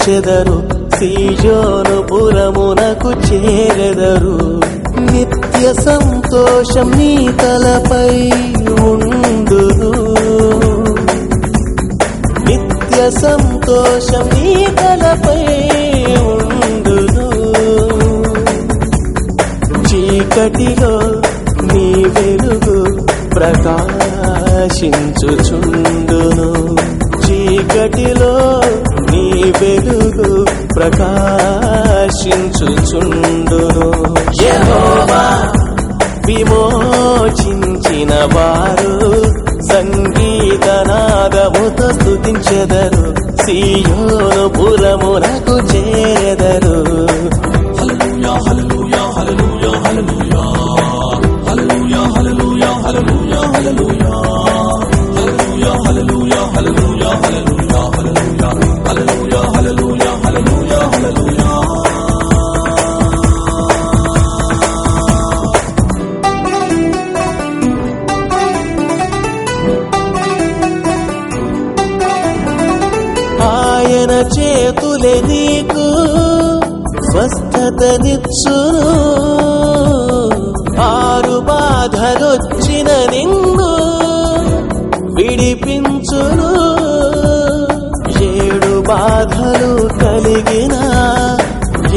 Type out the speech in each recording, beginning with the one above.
స్తుతించెదరు, సీయోను పురమునకు చేరెదరు. నిత్య సంతోషం నీ తలపై ఉండును, నిత్య సంతోషం నీ తలపై ఉండును. చీకటిలో నీ వెలుగు ప్రకాశించుచుండును, చీకటిలో నీ వెలుగు ప్రకాశించుచుండును. యెహోవా విమోచించిన వారు సంగీతనాదముతో స్తుతించెదరు, సీయోను పురమునకు చేరెదరు. హల్లెలూయా హల్లెలూయా హల్లెలూయా హల్లెలూయా హల్లెలూయా హల్లెలూయా హల్లెలూయా హల్లెలూయా హల్లెలూయా హల్లెలూయా హల్లెలూయా హల్లెలూయా హల్లెలూయా హల్లెలూయా హల్లెలూయా హల్లెలూయా. ఆయన చేతులే నీకు స్వస్థతనిచ్చును, ఆరు బాధలొచ్చిన నిన్ను విడిపించును. ఏడు బాధలు కలిగిన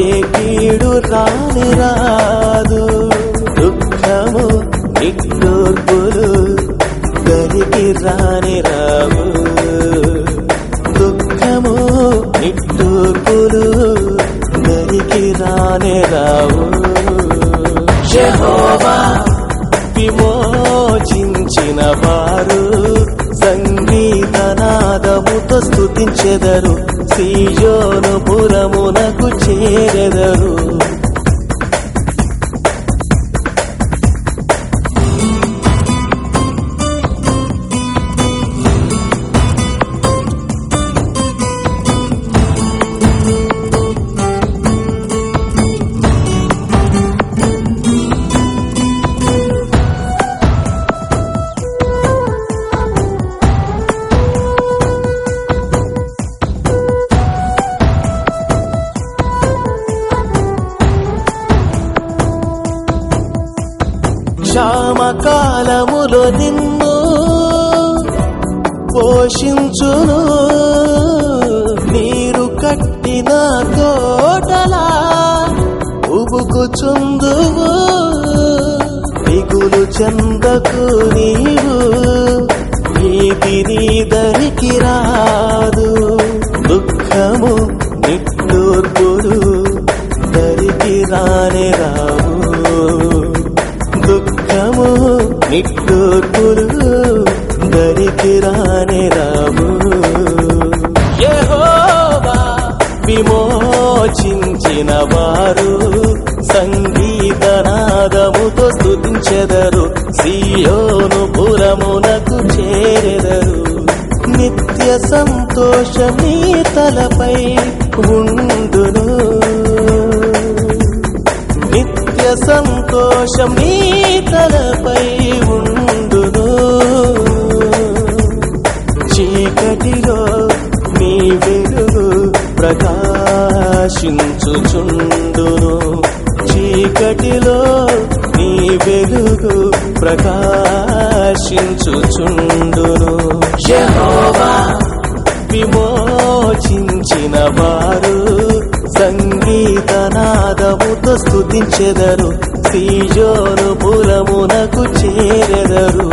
ఏ కీడు రాని రాదు, దుఃఖము నిట్టూర్పులు దరికి రాని రావు, దుఃఖము నిట్టూర్పులు దరికి రాని రావు. యెహోవా విమోచించిన వారు సంగీతనాదముతో స్తుతించెదరు, సీయోను పురమునకు చేరెదరు. క్షామకాలములో నిన్ను పోషించును, నీరు కట్టిన తోటలా ఉబుకుచుందువు. దిగులు చెందకు నీవు, నీతి నీ దరికి రాదు, దుఃఖము నిట్టూర్పులు దరికి రాని రావు, దుఃఖము నిట్టూర్పులు దరికి రాని రావు. యెహోవా విమోచించిన వారు సంగీతనాదముతో స్తుతించెదరు, సీయోను పురమునకు చేరెదరు. నిత్య సంతోషం నీ తలపై ఉండును, నిత్య సంతోషం నీ తలపై ఉండును. చీకటిలో నీ వెలుగు ప్రకాశించుచుండును, చీకటిలో నీ వెలుగు ప్రకాశించుచుండును. యెహోవా విమోచించిన వారు సంగీతనాదముతో స్తుతించెదరు, సీయోను పురమునకు చేరెదరు.